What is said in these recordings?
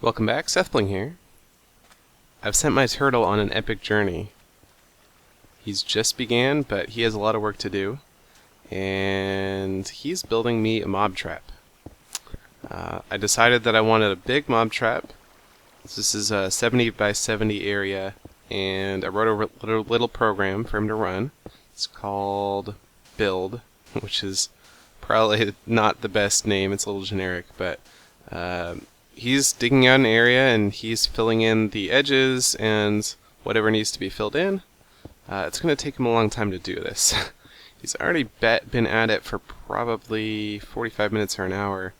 Welcome back, SethBling here. I've sent my turtle on an epic journey. He's just began, but he has a lot of work to do, and he's building me a mob trap. I decided that I wanted a big mob trap. This is a 70 by 70 area, and I wrote a little program for him to run. It's called Build, which is probably not the best name. It's a little generic, but he's digging out an area and he's filling in the edges and whatever needs to be filled in. It's going to take him a long time to do this. He's already been at it for probably 45 minutes or an hour,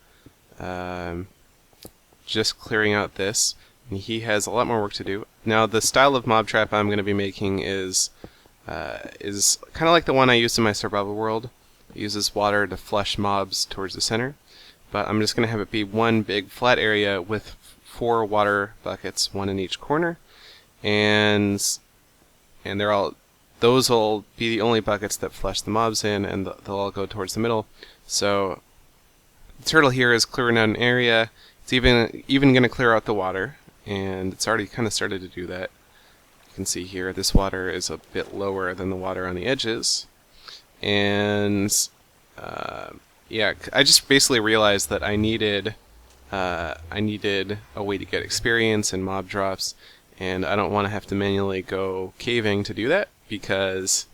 just clearing out this. And he has a lot more work to do. Now, the style of mob trap I'm going to be making is kind of like the one I used in my survival world. It uses water to flush mobs towards the center. But I'm just going to have it be one big flat area with 4 water buckets, one in each corner, and those will be the only buckets that flush the mobs in, and they'll all go towards the middle. So the turtle here is clearing out an area. It's even going to clear out the water, and it's already kind of started to do that. You can see here this water is a bit lower than the water on the edges, and yeah, I just basically realized that I needed a way to get experience and mob drops, and I don't want to have to manually go caving to do that, because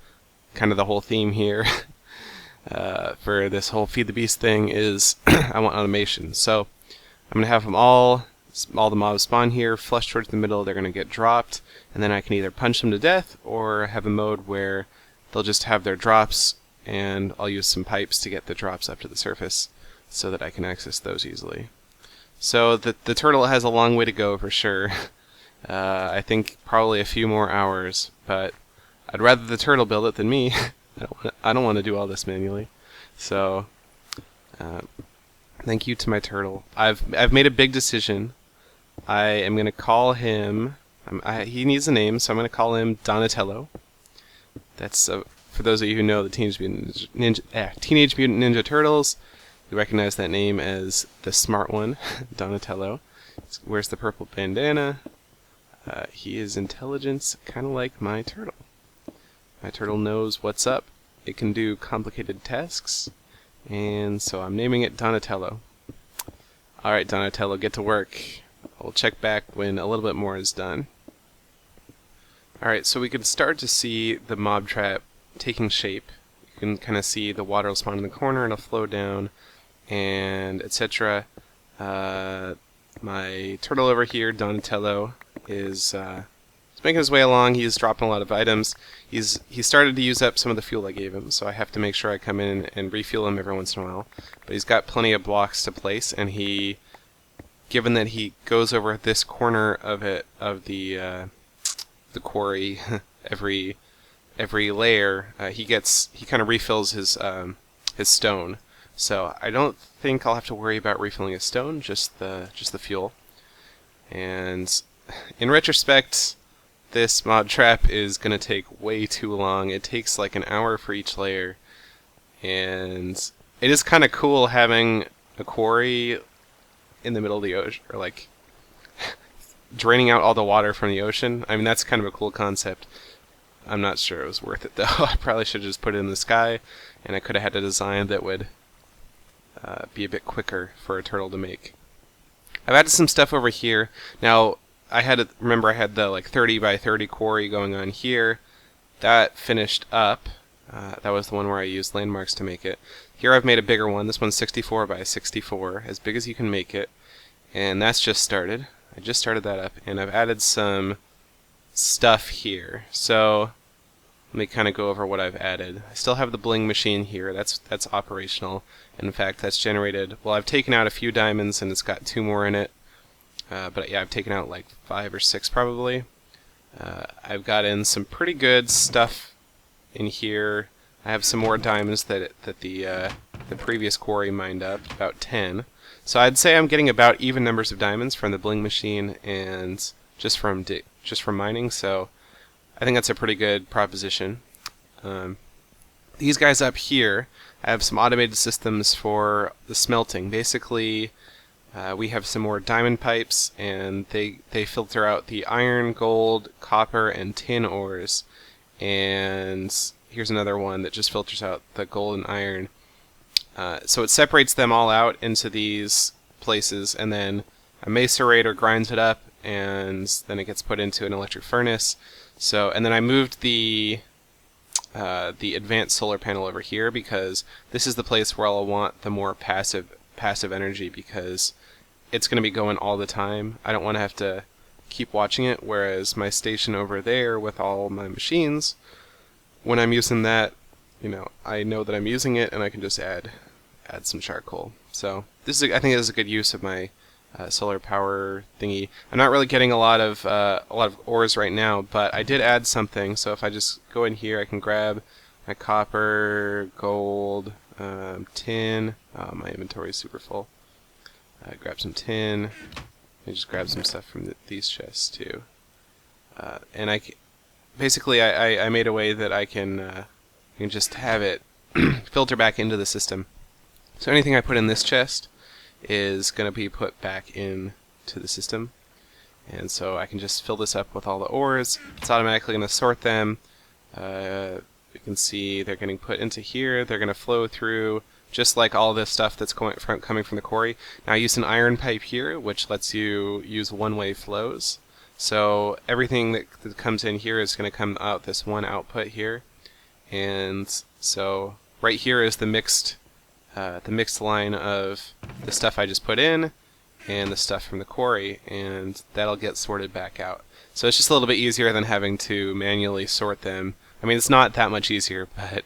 kind of the whole theme here for this whole Feed the Beast thing is I want automation. So I'm going to have them all the mobs spawn here, flush towards the middle, they're going to get dropped, and then I can either punch them to death or have a mode where they'll just have their drops, and I'll use some pipes to get the drops up to the surface so that I can access those easily. So the turtle has a long way to go for sure. I think probably a few more hours, but I'd rather the turtle build it than me. I don't want to do all this manually. So thank you to my turtle. I've made a big decision. I am going to call him. He needs a name, so I'm going to call him Donatello. That's for those of you who know the Teenage Mutant Ninja Turtles, you recognize that name as the smart one, Donatello. He wears the purple bandana. He is intelligent, kind of like my turtle. My turtle knows what's up. It can do complicated tasks, and so I'm naming it Donatello. Alright, Donatello, get to work. I'll check back when a little bit more is done. Alright, so we can start to see the mob trap taking shape. You can kind of see the water will spawn in the corner and it'll flow down, and etc. My turtle over here, Donatello, is making his way along. He's dropping a lot of items. He started to use up some of the fuel I gave him, so I have to make sure I come in and refuel him every once in a while. But he's got plenty of blocks to place, and given that he goes over this corner of the quarry every layer, he kind of refills his stone. So I don't think I'll have to worry about refilling his stone, just the fuel. And in retrospect, this mob trap is going to take way too long. It takes like an hour for each layer, and it is kind of cool having a quarry in the middle of the ocean, or like draining out all the water from the ocean. I mean, that's kind of a cool concept. I'm not sure it was worth it, though. I probably should have just put it in the sky, and I could have had a design that would be a bit quicker for a turtle to make. I've added some stuff over here. Now, remember I had the like 30 by 30 quarry going on here. That finished up. That was the one where I used landmarks to make it. Here I've made a bigger one. This one's 64 by 64, as big as you can make it. And that's just started. I just started that up, and I've added some stuff here. So let me kind of go over what I've added. I still have the bling machine here. That's operational. And in fact, that's generated. Well, I've taken out a few diamonds, and it's got 2 more in it. But yeah, I've taken out like 5 or 6 probably. I've got in some pretty good stuff in here. I have some more diamonds that the previous quarry mined up, about 10. So I'd say I'm getting about even numbers of diamonds from the bling machine and just from mining. So I think that's a pretty good proposition. These guys up here, I have some automated systems for the smelting. Basically, We have some more diamond pipes, and they filter out the iron, gold, copper, and tin ores. And here's another one that just filters out the gold and iron. So it separates them all out into these places, and then a macerator grinds it up, and then it gets put into an electric furnace. So, and then I moved the advanced solar panel over here because this is the place where I'll want the more passive energy, because it's going to be going all the time. I don't want to have to keep watching it, whereas my station over there with all my machines, when I'm using that, I know that I'm using it, and I can just add some charcoal. So this is, I think, this is a good use of my solar power thingy. I'm not really getting a lot of ores right now, but I did add something. So if I just go in here, I can grab my copper, gold, tin. Oh, my inventory is super full. Grab some tin. I just grab some stuff from these chests too. And basically I made a way that I can just have it filter back into the system. So anything I put in this chest is going to be put back into the system. And so I can just fill this up with all the ores. It's automatically going to sort them. You can see they're getting put into here. They're going to flow through just like all this stuff that's coming from the quarry. Now I used an iron pipe here, which lets you use one-way flows. So everything that comes in here is going to come out this one output here. And so right here is the mixed line of the stuff I just put in and the stuff from the quarry, and that'll get sorted back out. So it's just a little bit easier than having to manually sort them. I mean, it's not that much easier, but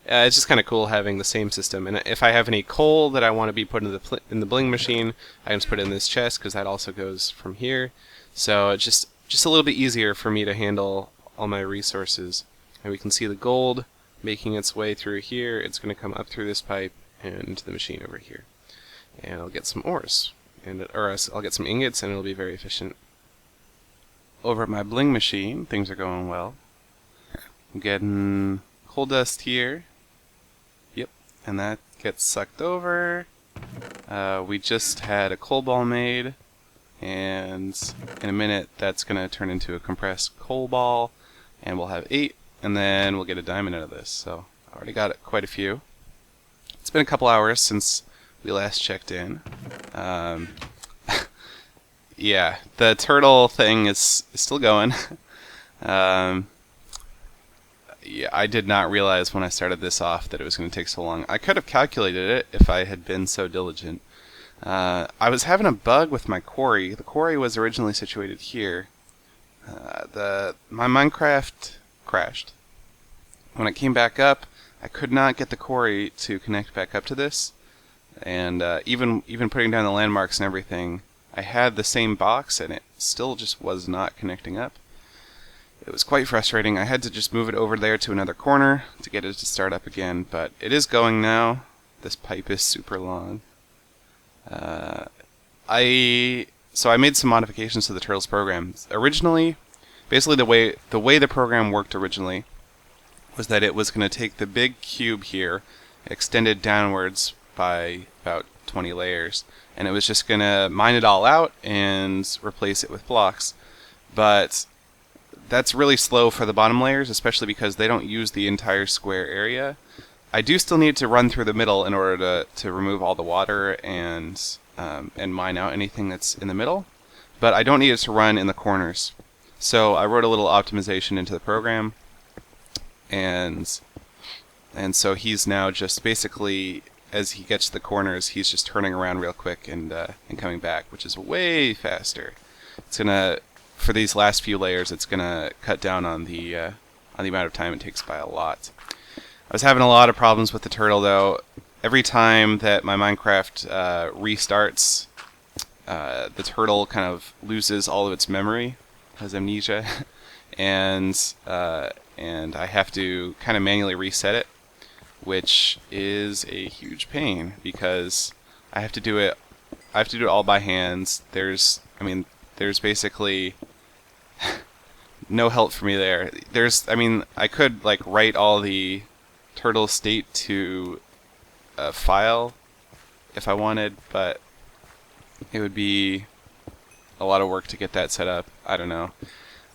it's just kind of cool having the same system. And if I have any coal that I want to be put in the bling machine, I can just put it in this chest, because that also goes from here. So it's just a little bit easier for me to handle all my resources. And we can see the gold making its way through here. It's going to come up through this pipe and into the machine over here. And I'll get some ores, or I'll get some ingots, and it'll be very efficient. Over at my bling machine, things are going well. I'm getting coal dust here. Yep, and that gets sucked over. We just had a coal ball made, and in a minute that's going to turn into a compressed coal ball, and we'll have 8, and then we'll get a diamond out of this. So I already got quite a few. It's been a couple hours since we last checked in. Yeah, the turtle thing is still going. Yeah, I did not realize when I started this off that it was going to take so long. I could have calculated it if I had been so diligent. I was having a bug with my quarry. The quarry was originally situated here. My Minecraft crashed. When it came back up, I could not get the quarry to connect back up to this. And even putting down the landmarks and everything, I had the same box and it still just was not connecting up. It was quite frustrating. I had to just move it over there to another corner to get it to start up again, but it is going now. This pipe is super long. So I made some modifications to the Turtles program. Originally, basically the way the program worked originally was that it was going to take the big cube here, extended downwards by about 20 layers, and it was just going to mine it all out and replace it with blocks. But that's really slow for the bottom layers, especially because they don't use the entire square area. I do still need to run through the middle in order to remove all the water and mine out anything that's in the middle, but I don't need it to run in the corners. So I wrote a little optimization into the program, and so he's now just basically, as he gets to the corners, he's just turning around real quick and coming back, which is way faster. It's gonna, for these last few layers, it's gonna cut down on the amount of time it takes by a lot. I was having a lot of problems with the turtle though. Every time that my Minecraft restarts, the turtle kind of loses all of its memory, has amnesia, and I have to kind of manually reset it, which is a huge pain because I have to do it all by hand. There's basically no help for me there. I could like write all the turtle state to a file if I wanted, but it would be a lot of work to get that set up. I don't know.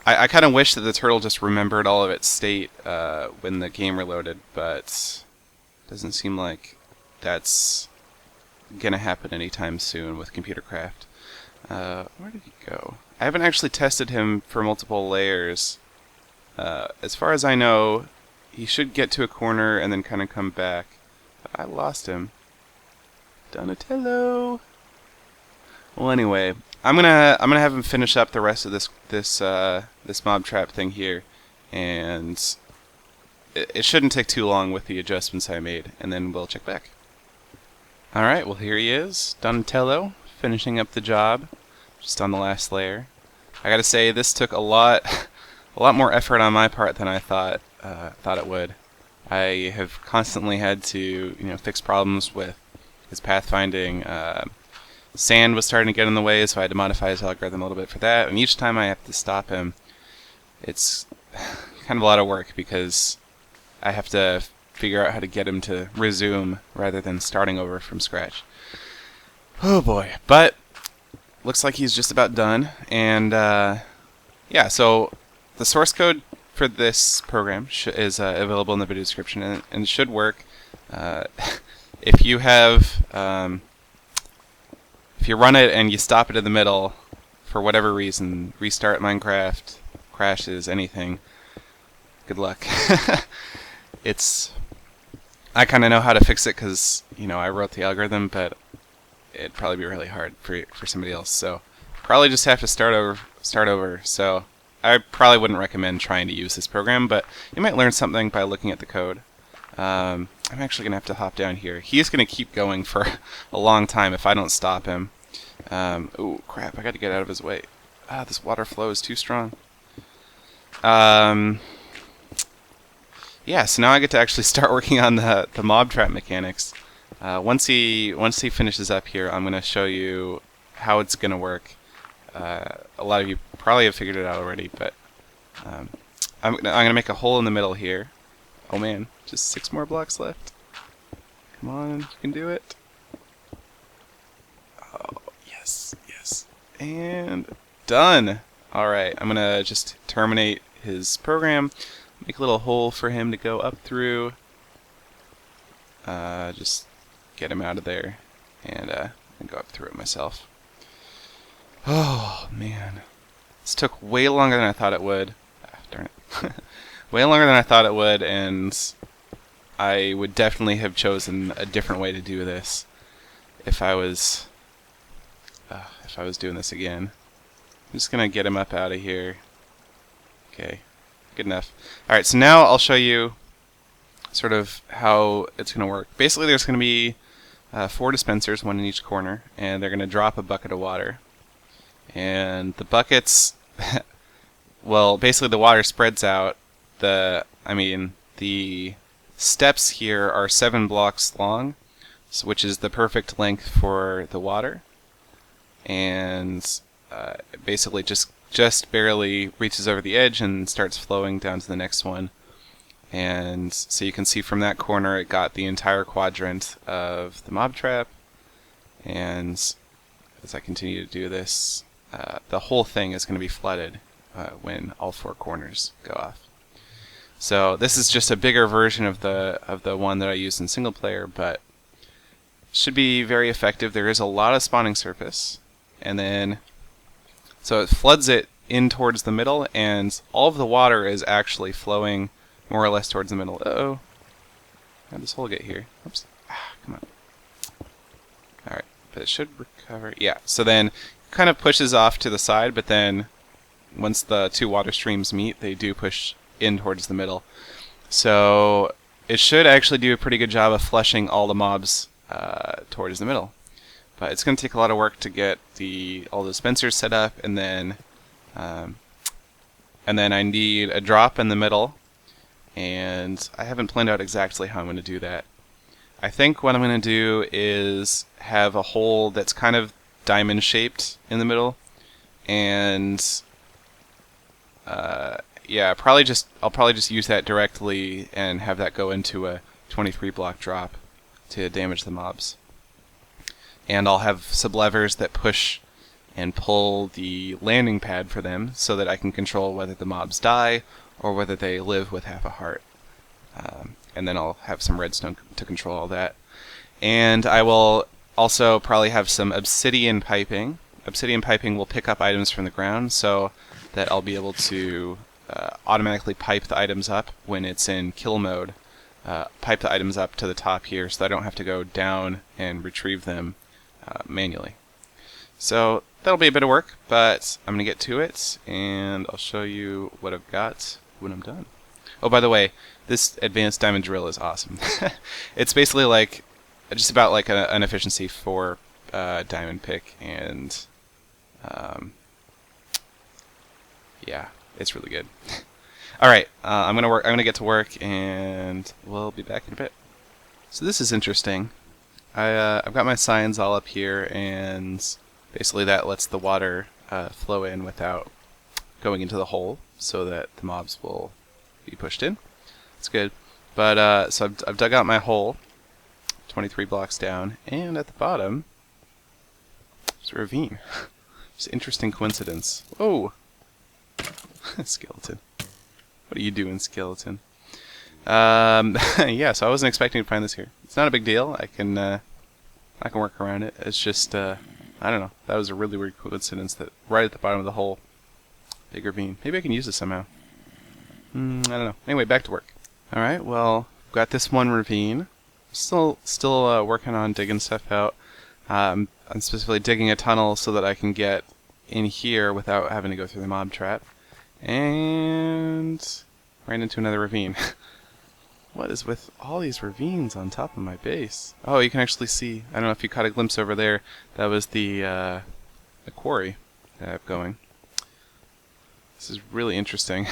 I kind of wish that the turtle just remembered all of its state when the game reloaded, but doesn't seem like that's gonna happen anytime soon with Computer Craft. Where did he go? I haven't actually tested him for multiple layers. As far as I know, he should get to a corner and then kind of come back. I lost him. Donatello. Well, anyway, I'm gonna have him finish up the rest of this mob trap thing here, and it shouldn't take too long with the adjustments I made, and then we'll check back. All right, well here he is, Donatello, finishing up the job, just on the last layer. I gotta say, this took a lot more effort on my part than I thought it would. I have constantly had to, fix problems with his pathfinding. Sand was starting to get in the way, so I had to modify his algorithm a little bit for that. And each time I have to stop him, it's kind of a lot of work because I have to figure out how to get him to resume rather than starting over from scratch. Oh boy. But looks like he's just about done. And yeah, so the source code for this program is available in the video description, and it should work. If you have... if you run it and you stop it in the middle, for whatever reason, restart Minecraft, crashes, anything, good luck. I kind of know how to fix it because, I wrote the algorithm, but it'd probably be really hard for somebody else. So probably just have to start over. So I probably wouldn't recommend trying to use this program, but you might learn something by looking at the code. I'm actually going to have to hop down here. He's going to keep going for a long time if I don't stop him. Ooh, crap, I got to get out of his way. This water flow is too strong. Yeah, so now I get to actually start working on the mob trap mechanics. Once he finishes up here, I'm going to show you how it's going to work. A lot of you probably have figured it out already, but I'm going to make a hole in the middle here. Oh man, just 6 more blocks left. Come on, you can do it. Oh, yes. And done. Alright, I'm going to just terminate his program, make a little hole for him to go up through. Just get him out of there, and go up through it myself. Oh, man. This took way longer than I thought it would. Darn it. Way longer than I thought it would, and I would definitely have chosen a different way to do this if I was doing this again. I'm just gonna get him up out of here. Okay, good enough. Alright, so now I'll show you sort of how it's gonna work. Basically, there's gonna be 4 dispensers, 1 in each corner, and they're gonna drop a bucket of water. And the buckets, well, basically the water spreads out. The steps here are 7 blocks long, which is the perfect length for the water, and it basically just barely reaches over the edge and starts flowing down to the next one. And so you can see from that corner it got the entire quadrant of the mob trap, and as I continue to do this, the whole thing is going to be flooded when all 4 corners go off. So this is just a bigger version of the one that I used in single player, but should be very effective. There is a lot of spawning surface, and then so it floods it in towards the middle, and all of the water is actually flowing more or less towards the middle. Uh-oh. How'd this hole get here? Oops. Come on. Alright, but it should recover. Yeah, so then it kind of pushes off to the side, but then once the 2 water streams meet, they do push in towards the middle. So it should actually do a pretty good job of flushing all the mobs towards the middle. But it's going to take a lot of work to get all the dispensers set up, and then I need a drop in the middle, and I haven't planned out exactly how I'm going to do that. I think what I'm going to do is have a hole that's kind of diamond shaped in the middle, and yeah, I'll probably just use that directly and have that go into a 23 block drop to damage the mobs. and I'll have sublevers that push and pull the landing pad for them so that I can control whether the mobs die or whether they live with half a heart. And then I'll have some redstone to control all that. And I will also probably have some obsidian piping. Obsidian piping will pick up items from the ground so that I'll be able to automatically pipe the items up when it's in kill mode. Pipe the items up to the top here so that I don't have to go down and retrieve them manually. So that'll be a bit of work, but I'm going to get to it, and I'll show you what I've got when I'm done. Oh, by the way, this advanced diamond drill is awesome. It's basically like just about like an efficiency for diamond pick, and yeah, it's really good. All right, I'm gonna get to work, and we'll be back in a bit. So this is interesting. I've got my signs all up here, and basically that lets the water flow in without going into the hole, so that the mobs will be pushed in. It's good. But so I've dug out my hole, 23 blocks down, and at the bottom there's a ravine. It's an interesting coincidence. Whoa! Skeleton. What are you doing, skeleton? Yeah, so I wasn't expecting to find this here. It's not a big deal. I can work around it. It's just I don't know. That was a really weird coincidence that right at the bottom of the hole, big ravine. Maybe I can use this somehow. I don't know. Anyway, back to work. All right. Well, got this one ravine. Still working on digging stuff out. I'm specifically digging a tunnel so that I can get in here without having to go through the mob trap. And ran into another ravine. What is with all these ravines on top of my base? Oh, you can actually see. I don't know if you caught a glimpse over there. That was the quarry that I have going. This is really interesting.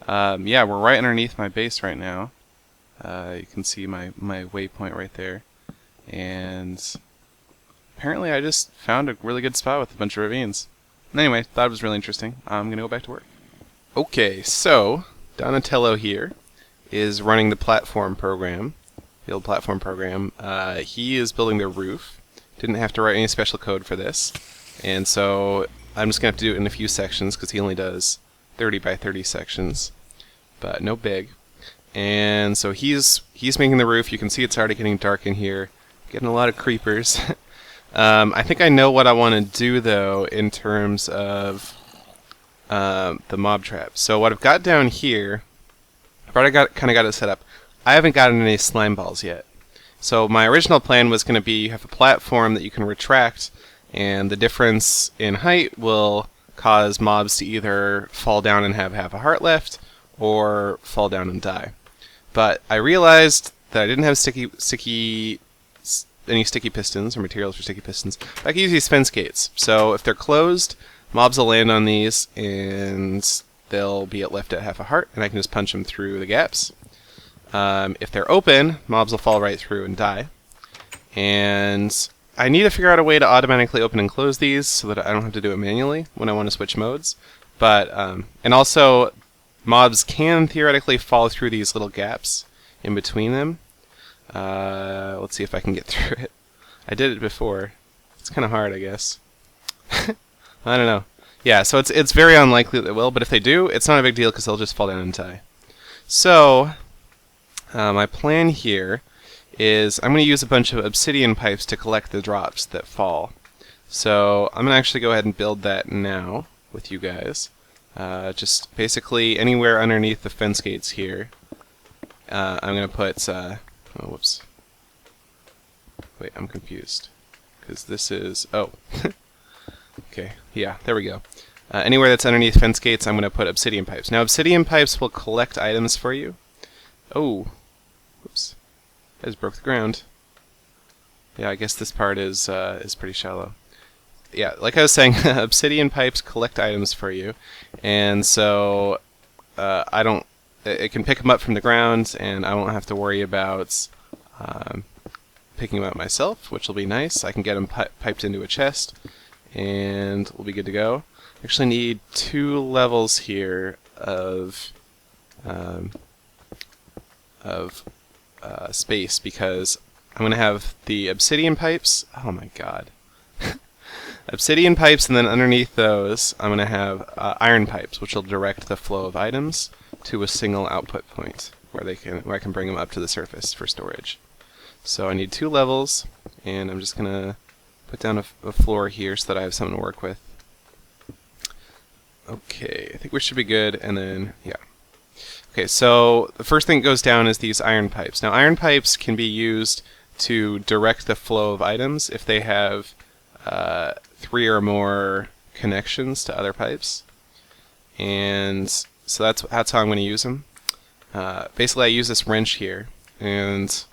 Yeah, we're right underneath my base right now. You can see my waypoint right there. And apparently I just found a really good spot with a bunch of ravines. Anyway, thought it was really interesting. I'm going to go back to work. Okay, so Donatello here is running the platform program, field platform program. He is building the roof. Didn't have to write any special code for this. And so I'm just going to have to do it in a few sections because he only does 30 by 30 sections, but no big. And so he's making the roof. You can see it's already getting dark in here. Getting a lot of creepers. I think I know what I want to do though in terms of the mob trap. So what I've got down here, I've already kind of got it set up. I haven't gotten any slime balls yet. So my original plan was going to be you have a platform that you can retract, and the difference in height will cause mobs to either fall down and have half a heart left, or fall down and die. But I realized that I didn't have any sticky pistons or materials for sticky pistons. I can use these fence gates. So if they're closed, mobs will land on these and they'll be left at half a heart, and I can just punch them through the gaps. If they're open, mobs will fall right through and die. And I need to figure out a way to automatically open and close these so that I don't have to do it manually when I want to switch modes. But and also, mobs can theoretically fall through these little gaps in between them. Let's see if I can get through it. I did it before. It's kind of hard, I guess. I don't know. Yeah, so it's very unlikely that they will, but if they do, it's not a big deal because they'll just fall down and die. So, my plan here is I'm going to use a bunch of obsidian pipes to collect the drops that fall. So I'm going to actually go ahead and build that now with you guys. Just basically anywhere underneath the fence gates here. I'm going to put... oh, whoops. Wait, I'm confused. Because this is... Oh. Okay, yeah, there we go. Anywhere that's underneath fence gates, I'm going to put obsidian pipes. Now, obsidian pipes will collect items for you. Oh. Whoops. I just broke the ground. Yeah, I guess this part is pretty shallow. Yeah, like I was saying, obsidian pipes collect items for you. And so, it can pick them up from the ground, and I won't have to worry about picking them up myself, which will be nice. I can get them piped into a chest, and we'll be good to go. Actually need 2 levels here of space because I'm going to have the obsidian pipes. Oh my god. Obsidian pipes, and then underneath those, I'm going to have iron pipes, which will direct the flow of items to a single output point where I can bring them up to the surface for storage. So I need 2 levels, and I'm just going to put down a floor here so that I have something to work with. Okay, I think we should be good, and then, yeah. Okay, so the first thing that goes down is these iron pipes. Now, iron pipes can be used to direct the flow of items if they have 3 or more connections to other pipes. And so that's how I'm going to use them. Basically, I use this wrench here, and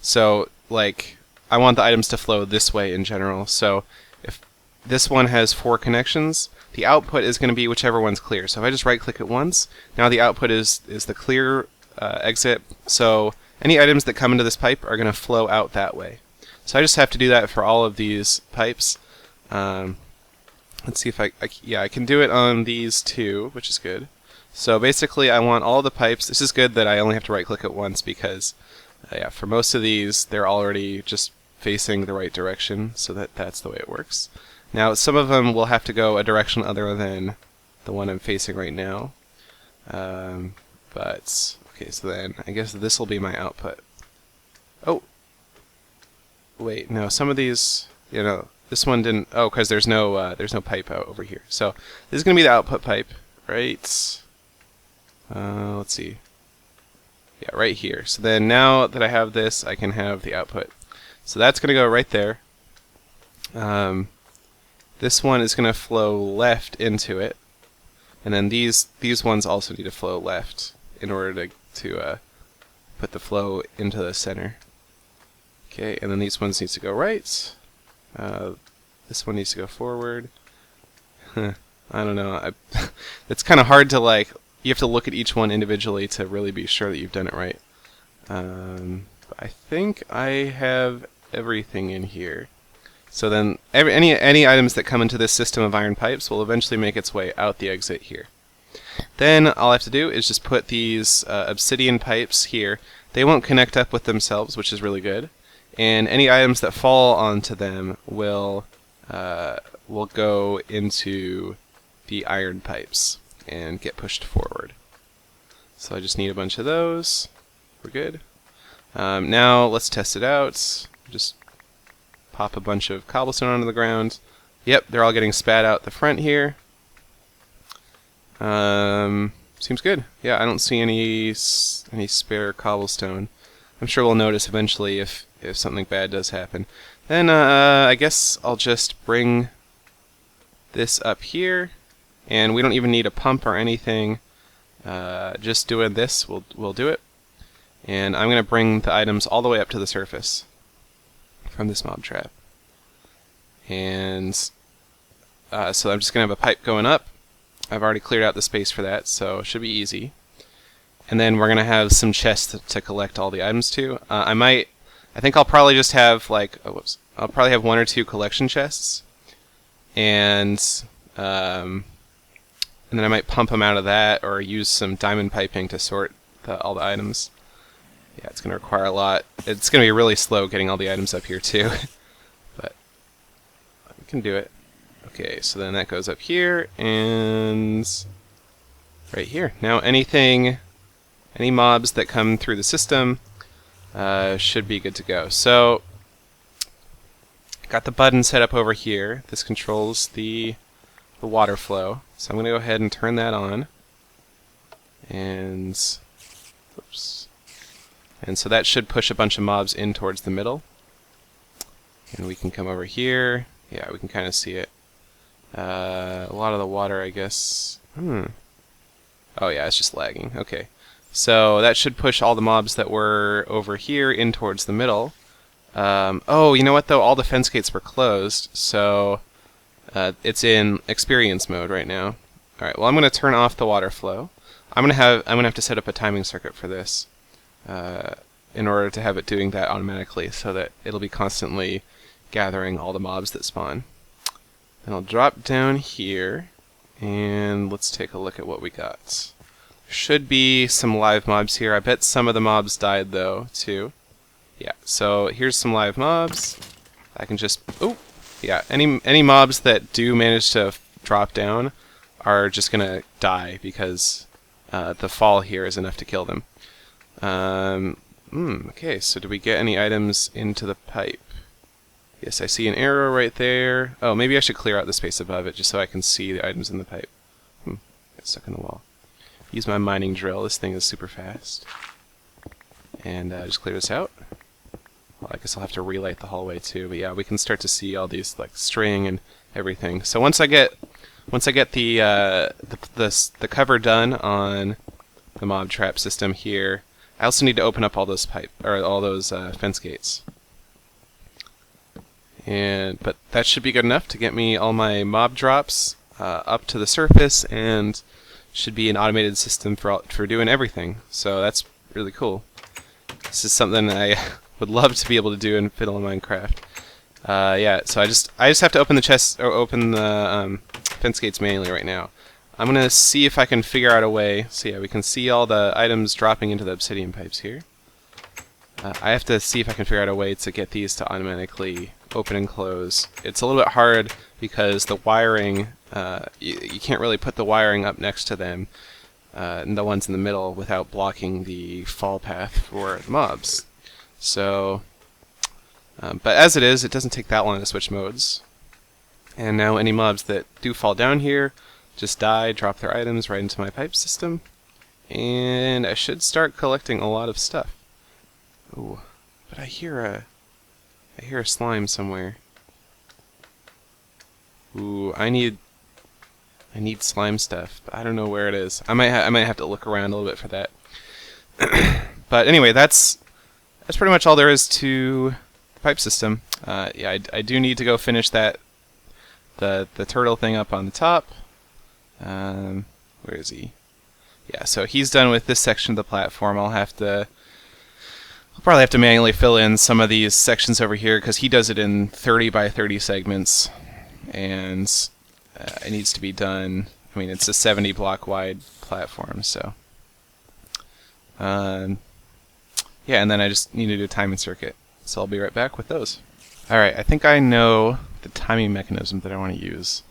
so, like, I want the items to flow this way in general. So if this one has 4 connections, the output is going to be whichever one's clear. So if I just right-click it once, now the output is the clear exit. So any items that come into this pipe are going to flow out that way. So I just have to do that for all of these pipes. Let's see if I can do it on these 2, which is good. So basically, I want all the pipes. This is good that I only have to right-click it once because, yeah, for most of these, they're already just facing the right direction, so that's the way it works. Now, some of them will have to go a direction other than the one I'm facing right now. But, okay, so then I guess this will be my output. Oh! Wait, no, some of these, this one didn't, oh, because there's no pipe out over here. So, this is going to be the output pipe, right? Let's see. Yeah, right here. So then now that I have this, I can have the output. So that's going to go right there. This one is going to flow left into it, and then these ones also need to flow left in order to put the flow into the center. Okay, and then these ones need to go right. This one needs to go forward. I don't know. It's kind of hard to you have to look at each one individually to really be sure that you've done it right. I think I have everything in here. So then any items that come into this system of iron pipes will eventually make its way out the exit here. Then all I have to do is just put these obsidian pipes here. They won't connect up with themselves, which is really good. And any items that fall onto them will go into the iron pipes and get pushed forward. So I just need a bunch of those. We're good. Now let's test it out. Just pop a bunch of cobblestone onto the ground. Yep, they're all getting spat out the front here. Seems good. Yeah, I don't see any spare cobblestone. I'm sure we'll notice eventually if something bad does happen. Then I guess I'll just bring this up here, and we don't even need a pump or anything. Just doing this will do it. And I'm going to bring the items all the way up to the surface from this mob trap. And so I'm just going to have a pipe going up. I've already cleared out the space for that, so it should be easy. And then we're going to have some chests to collect all the items to. I think I'll probably just have I'll probably have 1 or 2 collection chests. And then I might pump them out of that or use some diamond piping to sort all the items. Yeah, it's going to require a lot. It's going to be really slow getting all the items up here too. But we can do it. Okay, so then that goes up here and right here. Now any mobs that come through the system should be good to go. So got the button set up over here. This controls the water flow. So I'm going to go ahead and turn that on. And oops. And so that should push a bunch of mobs in towards the middle. And we can come over here. Yeah, we can kind of see it. A lot of the water, I guess. Oh yeah, it's just lagging. Okay. So that should push all the mobs that were over here in towards the middle. Oh, you know what though? All the fence gates were closed, so it's in experience mode right now. All right. Well, I'm going to turn off the water flow. I'm gonna have to set up a timing circuit for this in order to have it doing that automatically, so that it'll be constantly gathering all the mobs that spawn. Then I'll drop down here, and let's take a look at what we got. Should be some live mobs here. I bet some of the mobs died though too. Yeah, so here's some live mobs. I can just, oh, yeah, any mobs that do manage to drop down are just gonna die because the fall here is enough to kill them. Okay, so do we get any items into the pipe? Yes, I see an arrow right there. Oh, maybe I should clear out the space above it just so I can see the items in the pipe. Got stuck in the wall. Use my mining drill. This thing is super fast. And just clear this out. Well, I guess I'll have to relight the hallway too. But yeah, we can start to see all these like string and everything. So once I get the cover done on the mob trap system here, I also need to open up all those fence gates. But that should be good enough to get me all my mob drops up to the surface, and should be an automated system for doing everything. So that's really cool. This is something I would love to be able to do in Fiddle in Minecraft. Yeah, so I just have to open the chest or open the fence gates manually right now. I'm gonna see if I can figure out a way. So yeah, we can see all the items dropping into the obsidian pipes here. I have to see if I can figure out a way to get these to automatically open and close. It's a little bit hard because the wiring, you can't really put the wiring up next to them, and the ones in the middle, without blocking the fall path for the mobs. So, but as it is, it doesn't take that long to switch modes. And now any mobs that do fall down here just die, drop their items right into my pipe system, and I should start collecting a lot of stuff. Ooh, but I hear a slime somewhere. Ooh, I need slime stuff, but I don't know where it is. I might have to look around a little bit for that. But anyway, that's pretty much all there is to the pipe system. Yeah, I do need to go finish the turtle thing up on the top. Where is he? Yeah, so he's done with this section of the platform. I'll probably have to manually fill in some of these sections over here because he does it in 30 by 30 segments, and it needs to be done. I mean, it's a 70 block wide platform, so yeah, and then I just need to do a timing circuit, so I'll be right back with those. Alright, I think I know the timing mechanism that I want to use.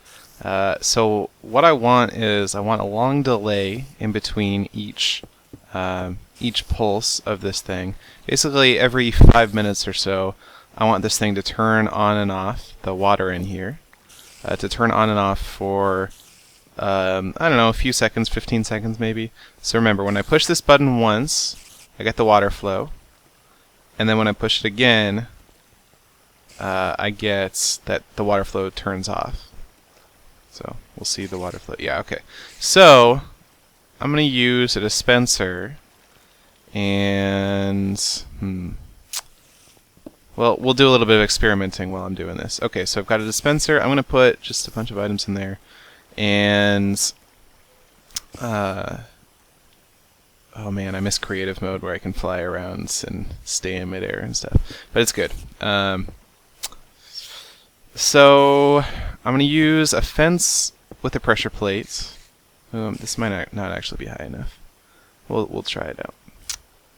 So what I want is, I want a long delay in between each pulse of this thing. Basically every 5 minutes or so, I want this thing to turn on and off the water in here, to turn on and off for I don't know, a few seconds, 15 seconds maybe. So remember, when I push this button once, I get the water flow, and then when I push it again, I get that the water flow turns off. So we'll see the water flow. Yeah, okay. So I'm going to use a dispenser, and well, we'll do a little bit of experimenting while I'm doing this. Okay, so I've got a dispenser. I'm going to put just a bunch of items in there, and oh man, I miss creative mode where I can fly around and stay in midair and stuff, but it's good. So I'm going to use a fence with a pressure plate. This might not actually be high enough. We'll try it out.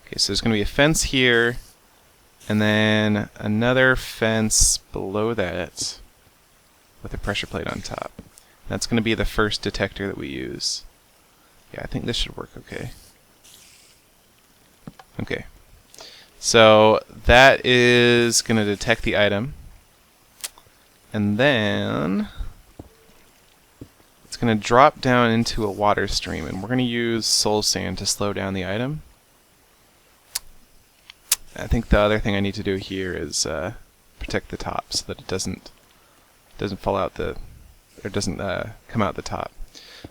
Okay, so there's going to be a fence here, and then another fence below that with a pressure plate on top. That's going to be the first detector that we use. Yeah, I think this should work okay. Okay. So that is going to detect the item. And then it's going to drop down into a water stream, and we're going to use soul sand to slow down the item. I think the other thing I need to do here is protect the top so that it doesn't fall out doesn't come out the top.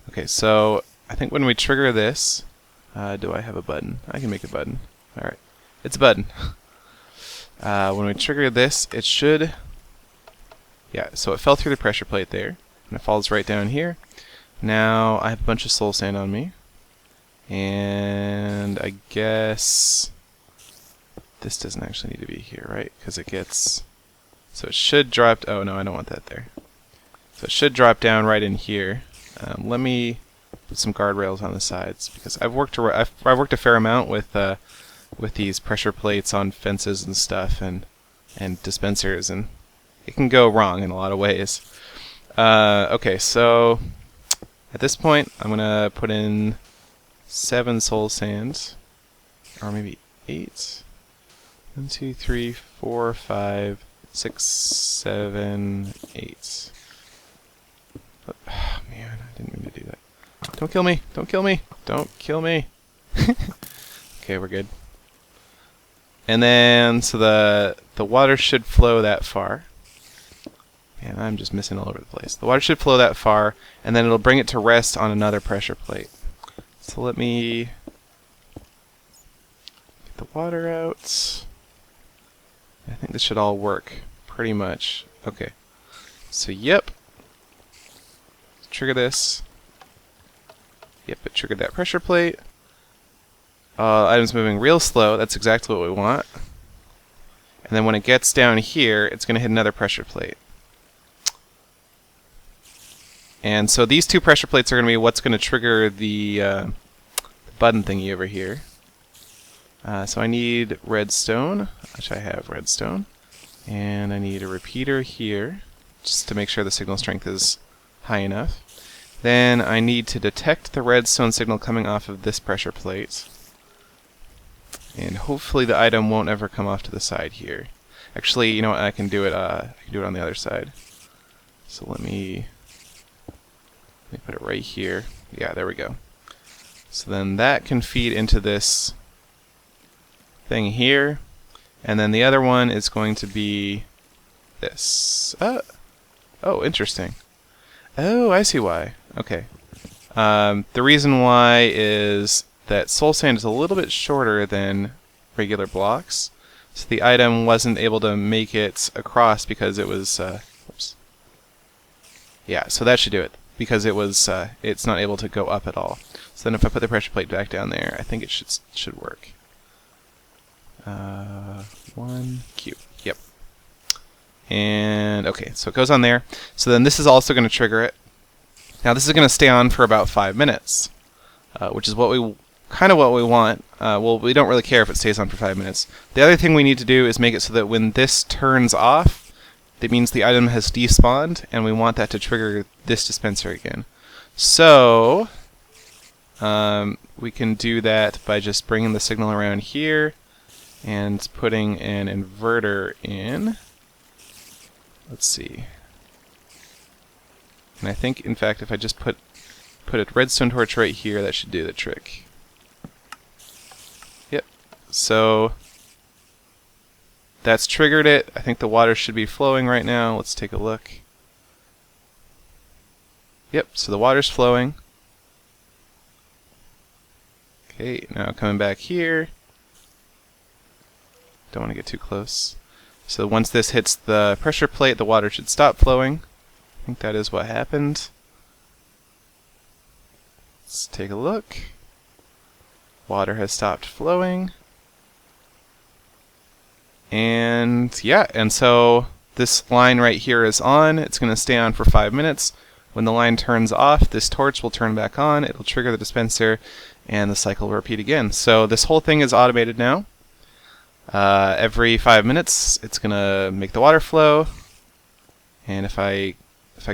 Okay, so I think when we trigger this, do I have a button? I can make a button. All right, it's a button. When we trigger this, it should. Yeah, so it fell through the pressure plate there, and it falls right down here. Now I have a bunch of soul sand on me, and I guess this doesn't actually need to be here, right? Because it gets, so it should drop. Oh no, I don't want that there. So it should drop down right in here. Let me put some guardrails on the sides because I've worked a fair amount with with these pressure plates on fences and stuff and dispensers, and it can go wrong in a lot of ways. Okay, so at this point I'm gonna put in 7 soul sands, or maybe 8. 1, 2, 3, 4, 5, 6, 7, 8. But, oh man, I didn't mean to do that. Don't kill me! Don't kill me! Don't kill me! Okay, we're good. And then, so the water should flow that far. Man, I'm just missing all over the place. The water should flow that far, and then it'll bring it to rest on another pressure plate. So let me get the water out. I think this should all work, pretty much. Okay. So, yep. Trigger this. Yep, it triggered that pressure plate. Item's moving real slow. That's exactly what we want. And then when it gets down here, it's going to hit another pressure plate. And so these 2 pressure plates are going to be what's going to trigger the button thingy over here. So I need redstone, which I have redstone. And I need a repeater here, just to make sure the signal strength is high enough. Then I need to detect the redstone signal coming off of this pressure plate. And hopefully the item won't ever come off to the side here. Actually, you know what? I can do it on the other side. So let me put it right here. Yeah, there we go. So then that can feed into this thing here. And then the other one is going to be this. Oh, interesting. Oh, I see why. Okay. The reason why is that soul sand is a little bit shorter than regular blocks, so the item wasn't able to make it across because it was oops. Yeah, so that should do it, because it was it's not able to go up at all. So then if I put the pressure plate back down there, I think it should work. 1 Q. Yep. And okay, so it goes on there. So then this is also going to trigger it. Now this is going to stay on for about 5 minutes, which is what we want. Well, we don't really care if it stays on for 5 minutes. The other thing we need to do is make it so that when this turns off, that means the item has despawned, and we want that to trigger this dispenser again. So we can do that by just bringing the signal around here and putting an inverter in. Let's see. And I think, in fact, if I just put a redstone torch right here, that should do the trick. Yep. So that's triggered it. I think the water should be flowing right now. Let's take a look. Yep, so the water's flowing. Okay, now coming back here. Don't want to get too close. So once this hits the pressure plate, the water should stop flowing. I think that is what happened. Let's take a look. Water has stopped flowing. And yeah, and so this line right here is on. It's going to stay on for 5 minutes. When the line turns off, this torch will turn back on. It'll trigger the dispenser, and the cycle will repeat again. So this whole thing is automated now. Every 5 minutes, it's going to make the water flow. And if I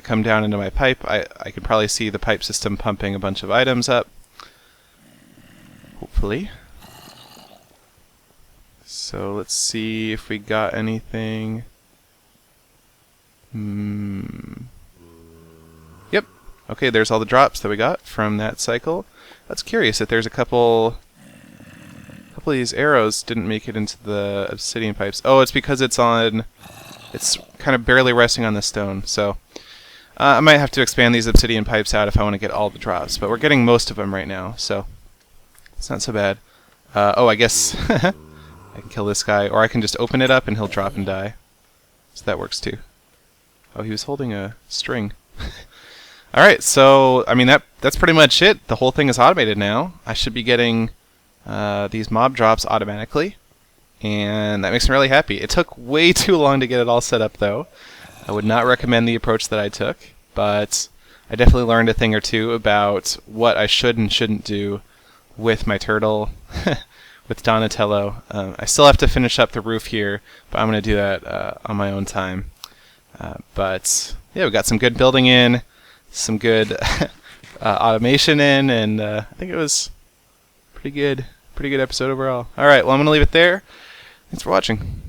come down into my pipe, I can probably see the pipe system pumping a bunch of items up. Hopefully. So let's see if we got anything. Yep. Okay, there's all the drops that we got from that cycle. That's curious if there's a couple of these arrows didn't make it into the obsidian pipes. Oh, it's because it's kind of barely resting on the stone. So I might have to expand these obsidian pipes out if I want to get all the drops, but we're getting most of them right now, so it's not so bad. Oh, I guess I can kill this guy, or I can just open it up and he'll drop and die. So that works too. Oh, he was holding a string. Alright, so, I mean, that's pretty much it. The whole thing is automated now. I should be getting these mob drops automatically, and that makes me really happy. It took way too long to get it all set up, though. I would not recommend the approach that I took, but I definitely learned a thing or two about what I should and shouldn't do with my turtle with Donatello. I still have to finish up the roof here, but I'm going to do that on my own time. But yeah, we got some good building in, some good automation in, and I think it was pretty good episode overall. All right, well, I'm going to leave it there. Thanks for watching.